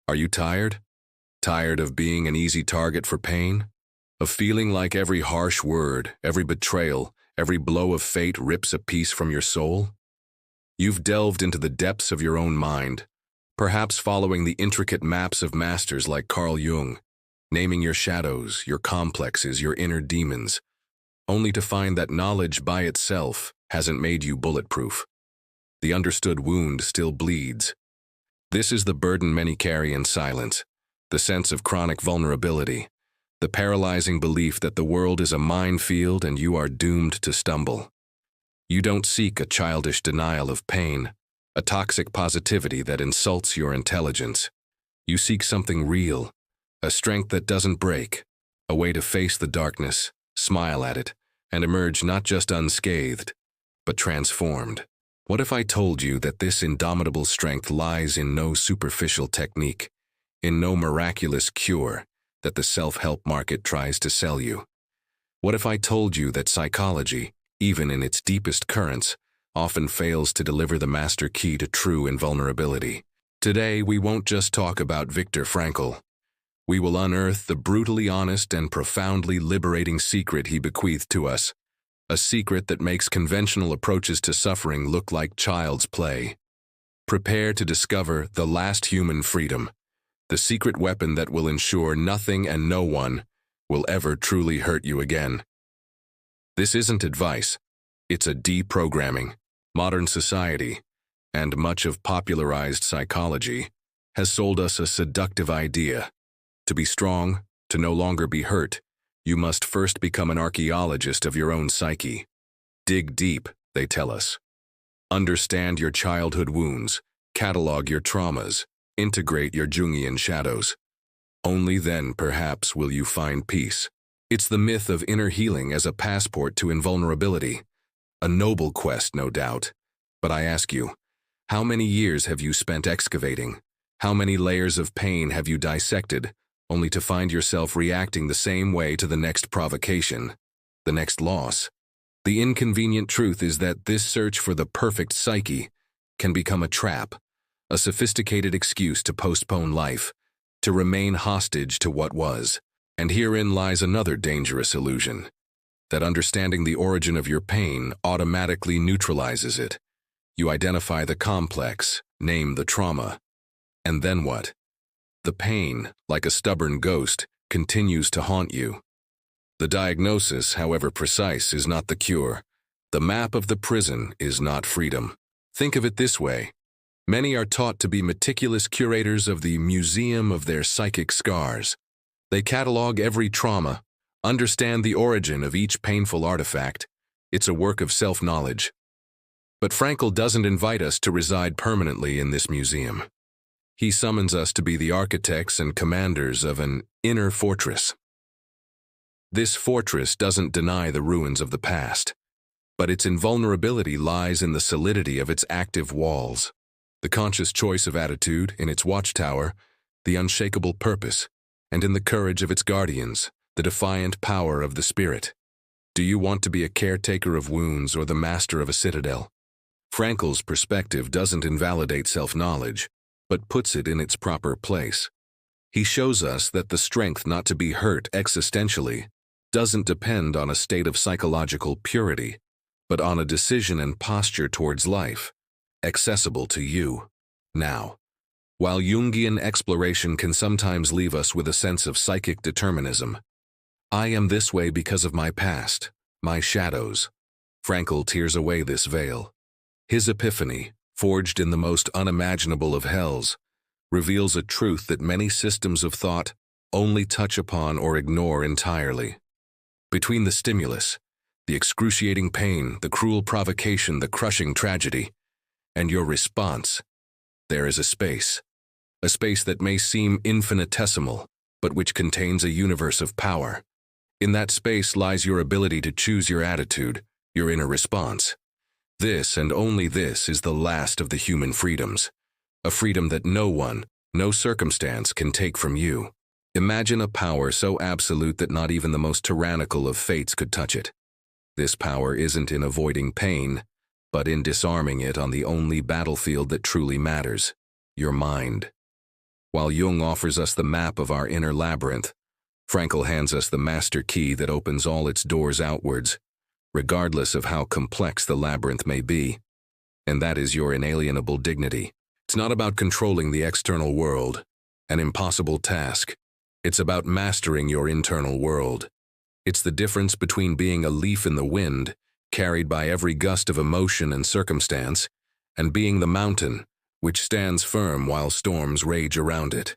Are you tired? Tired of being an easy target for pain? Of feeling like every harsh word, every betrayal, every blow of fate rips a piece from your soul? You've delved into the depths of your own mind, perhaps following the intricate maps of masters like Carl Jung, naming your shadows, your complexes, your inner demons, only to find that knowledge by itself hasn't made you bulletproof. The understood wound still bleeds. This is the burden many carry in silence, the sense of chronic vulnerability, the paralyzing belief that the world is a minefield and you are doomed to stumble. You don't seek a childish denial of pain, a toxic positivity that insults your intelligence. You seek something real, a strength that doesn't break, a way to face the darkness, smile at it, and emerge not just unscathed, but transformed. What if I told you that this indomitable strength lies in no superficial technique, in no miraculous cure that the self-help market tries to sell you? What if I told you that psychology, even in its deepest currents, often fails to deliver the master key to true invulnerability? Today, we won't just talk about Viktor Frankl. We will unearth the brutally honest and profoundly liberating secret he bequeathed to us, a secret that makes conventional approaches to suffering look like child's play. Prepare to discover the last human freedom, the secret weapon that will ensure nothing and no one will ever truly hurt you again. This isn't advice, it's a deprogramming. Modern society, and much of popularized psychology, has sold us a seductive idea. To be strong, to no longer be hurt, you must first become an archaeologist of your own psyche. Dig deep, they tell us. Understand your childhood wounds, catalog your traumas, integrate your Jungian shadows. Only then, perhaps, will you find peace. It's the myth of inner healing as a passport to invulnerability. A noble quest, no doubt. But I ask you, how many years have you spent excavating? How many layers of pain have you dissected, only to find yourself reacting the same way to the next provocation, the next loss? The inconvenient truth is that this search for the perfect psyche can become a trap, a sophisticated excuse to postpone life, to remain hostage to what was. And herein lies another dangerous illusion, that understanding the origin of your pain automatically neutralizes it. You identify the complex, name the trauma, and then what? The pain, like a stubborn ghost, continues to haunt you. The diagnosis, however precise, is not the cure. The map of the prison is not freedom. Think of it this way. Many are taught to be meticulous curators of the museum of their psychic scars. They catalog every trauma, understand the origin of each painful artifact. It's a work of self-knowledge. But Frankl doesn't invite us to reside permanently in this museum. He summons us to be the architects and commanders of an inner fortress. This fortress doesn't deny the ruins of the past, but its invulnerability lies in the solidity of its active walls, the conscious choice of attitude in its watchtower, the unshakable purpose, and in the courage of its guardians, the defiant power of the spirit. Do you want to be a caretaker of wounds or the master of a citadel? Frankl's perspective doesn't invalidate self-knowledge, but puts it in its proper place. He shows us that the strength not to be hurt existentially doesn't depend on a state of psychological purity, but on a decision and posture towards life, accessible to you, now. While Jungian exploration can sometimes leave us with a sense of psychic determinism, I am this way because of my past, my shadows. Frankl tears away this veil. His epiphany, forged in the most unimaginable of hells, reveals a truth that many systems of thought only touch upon or ignore entirely. Between the stimulus, the excruciating pain, the cruel provocation, the crushing tragedy, and your response, there is a space that may seem infinitesimal, but which contains a universe of power. In that space lies your ability to choose your attitude, your inner response. This and only this is the last of the human freedoms, a freedom that no one, no circumstance can take from you. Imagine a power so absolute that not even the most tyrannical of fates could touch it. This power isn't in avoiding pain, but in disarming it on the only battlefield that truly matters, your mind. While Jung offers us the map of our inner labyrinth, Frankl hands us the master key that opens all its doors outwards, regardless of how complex the labyrinth may be. And that is your inalienable dignity. It's not about controlling the external world, an impossible task. It's about mastering your internal world. It's the difference between being a leaf in the wind, carried by every gust of emotion and circumstance, and being the mountain, which stands firm while storms rage around it.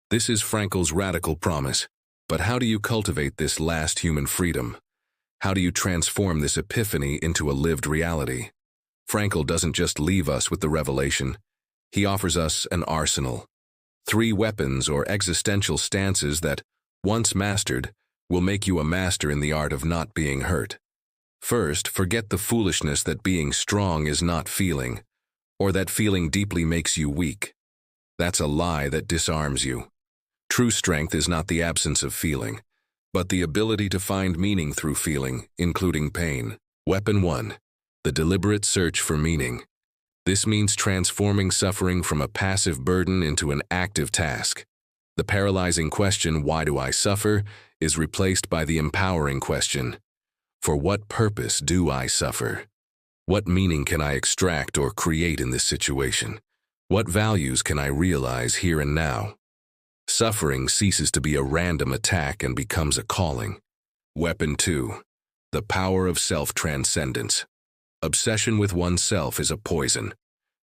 This is Frankl's radical promise. But how do you cultivate this last human freedom? How do you transform this epiphany into a lived reality? Frankl doesn't just leave us with the revelation. He offers us an arsenal. 3 weapons or existential stances that, once mastered, will make you a master in the art of not being hurt. First, forget the foolishness that being strong is not feeling, or that feeling deeply makes you weak. That's a lie that disarms you. True strength is not the absence of feeling, but the ability to find meaning through feeling, including pain. Weapon 1. The deliberate search for meaning. This means transforming suffering from a passive burden into an active task. The paralyzing question, "Why do I suffer?" is replaced by the empowering question, "For what purpose do I suffer? What meaning can I extract or create in this situation? What values can I realize here and now?" Suffering ceases to be a random attack and becomes a calling. Weapon 2. The power of self-transcendence. Obsession with oneself is a poison.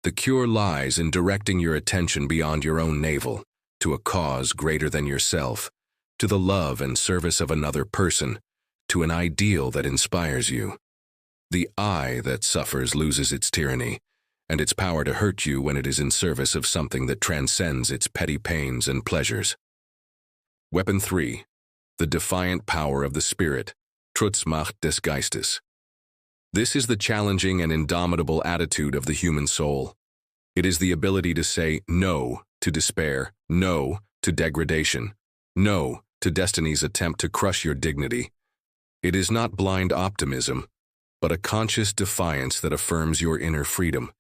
The cure lies in directing your attention beyond your own navel, to a cause greater than yourself, to the love and service of another person, to an ideal that inspires you. The I that suffers loses its tyranny, and its power to hurt you when it is in service of something that transcends its petty pains and pleasures. Weapon 3. The defiant power of the spirit, Trutzmacht des Geistes. This is the challenging and indomitable attitude of the human soul. It is the ability to say no to despair, no to degradation, no to destiny's attempt to crush your dignity. It is not blind optimism, but a conscious defiance that affirms your inner freedom,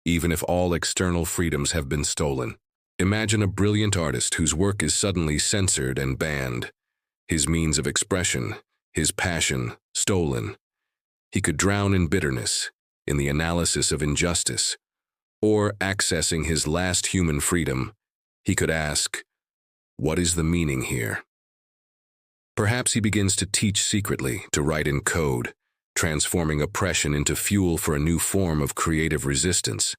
even if all external freedoms have been stolen. Imagine a brilliant artist whose work is suddenly censored and banned, his means of expression, his passion, stolen. He could drown in bitterness, in the analysis of injustice, or, accessing his last human freedom, he could ask, "What is the meaning here?" Perhaps he begins to teach secretly, to write in code, transforming oppression into fuel for a new form of creative resistance.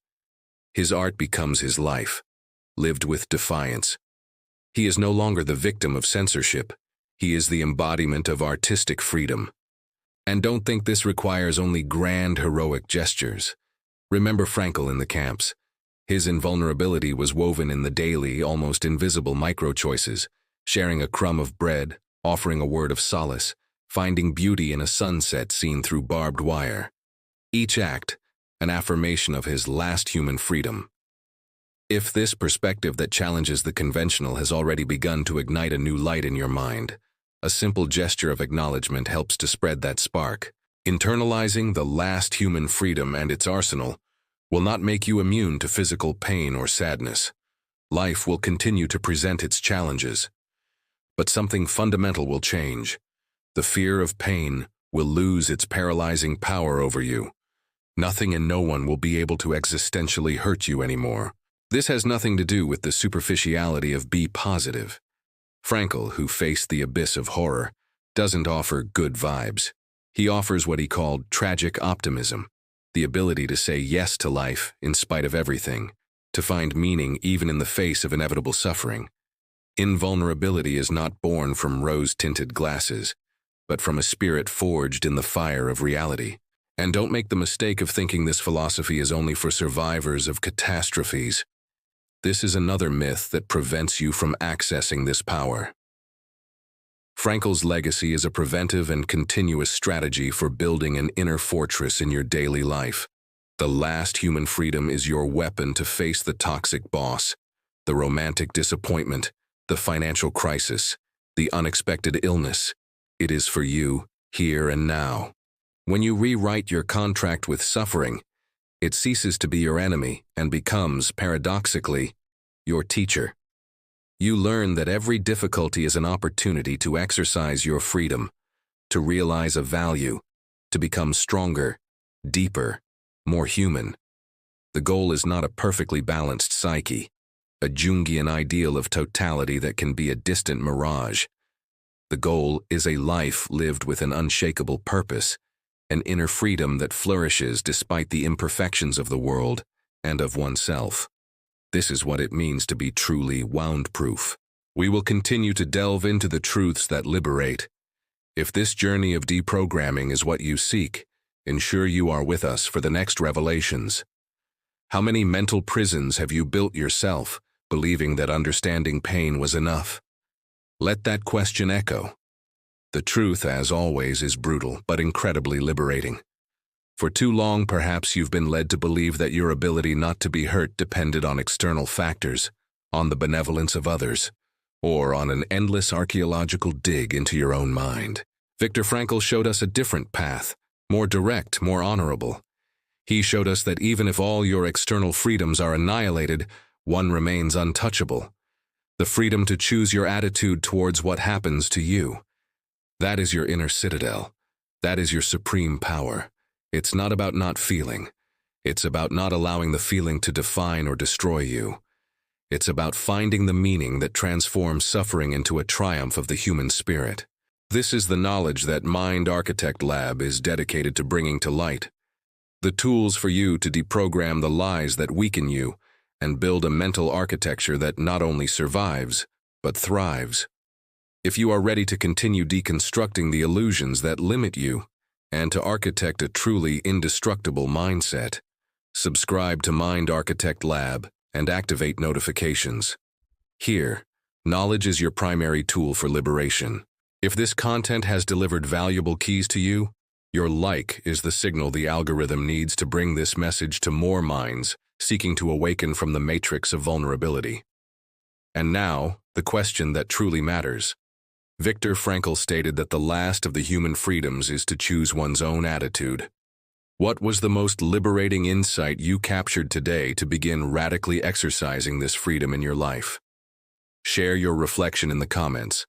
His art becomes his life, lived with defiance. He is no longer the victim of censorship. He is the embodiment of artistic freedom. And don't think this requires only grand, heroic gestures. Remember Frankl in the camps. His invulnerability was woven in the daily, almost invisible micro-choices, sharing a crumb of bread, offering a word of solace, finding beauty in a sunset seen through barbed wire. Each act, an affirmation of his last human freedom. If this perspective that challenges the conventional has already begun to ignite a new light in your mind, a simple gesture of acknowledgement helps to spread that spark. Internalizing the last human freedom and its arsenal will not make you immune to physical pain or sadness. Life will continue to present its challenges. But something fundamental will change. The fear of pain will lose its paralyzing power over you. Nothing and no one will be able to existentially hurt you anymore. This has nothing to do with the superficiality of be positive. Frankl, who faced the abyss of horror, doesn't offer good vibes. He offers what he called tragic optimism, the ability to say yes to life in spite of everything, to find meaning even in the face of inevitable suffering. Invulnerability is not born from rose-tinted glasses, but from a spirit forged in the fire of reality. And don't make the mistake of thinking this philosophy is only for survivors of catastrophes. This is another myth that prevents you from accessing this power. Frankl's legacy is a preventive and continuous strategy for building an inner fortress in your daily life. The last human freedom is your weapon to face the toxic boss, the romantic disappointment, the financial crisis, the unexpected illness. It is for you, here and now. When you rewrite your contract with suffering, it ceases to be your enemy and becomes, paradoxically, your teacher. You learn that every difficulty is an opportunity to exercise your freedom, to realize a value, to become stronger, deeper, more human. The goal is not a perfectly balanced psyche, a Jungian ideal of totality that can be a distant mirage. The goal is a life lived with an unshakable purpose, an inner freedom that flourishes despite the imperfections of the world and of oneself. This is what it means to be truly wound-proof. We will continue to delve into the truths that liberate. If this journey of deprogramming is what you seek, ensure you are with us for the next revelations. How many mental prisons have you built yourself, believing that understanding pain was enough? Let that question echo. The truth, as always, is brutal, but incredibly liberating. For too long, perhaps you've been led to believe that your ability not to be hurt depended on external factors, on the benevolence of others, or on an endless archaeological dig into your own mind. Viktor Frankl showed us a different path, more direct, more honorable. He showed us that even if all your external freedoms are annihilated, one remains untouchable: the freedom to choose your attitude towards what happens to you. That is your inner citadel. That is your supreme power. It's not about not feeling. It's about not allowing the feeling to define or destroy you. It's about finding the meaning that transforms suffering into a triumph of the human spirit. This is the knowledge that Mind Architect Lab is dedicated to bringing to light. The tools for you to deprogram the lies that weaken you and build a mental architecture that not only survives, but thrives. If you are ready to continue deconstructing the illusions that limit you, and to architect a truly indestructible mindset, subscribe to Mind Architect Lab and activate notifications. Here, knowledge is your primary tool for liberation. If this content has delivered valuable keys to you, your like is the signal the algorithm needs to bring this message to more minds seeking to awaken from the matrix of vulnerability. And now, the question that truly matters. Viktor Frankl stated that the last of the human freedoms is to choose one's own attitude. What was the most liberating insight you captured today to begin radically exercising this freedom in your life? Share your reflection in the comments.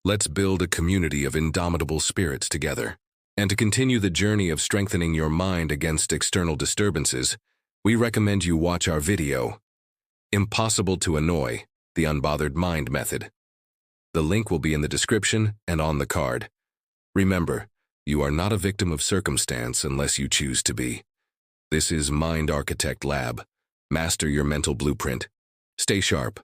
Let's build a community of indomitable spirits together. And to continue the journey of strengthening your mind against external disturbances, we recommend you watch our video, Impossible to Annoy, the Unbothered Mind Method. The link will be in the description and on the card. Remember, you are not a victim of circumstance unless you choose to be. This is Mind Architect Lab. Master your mental blueprint. Stay sharp.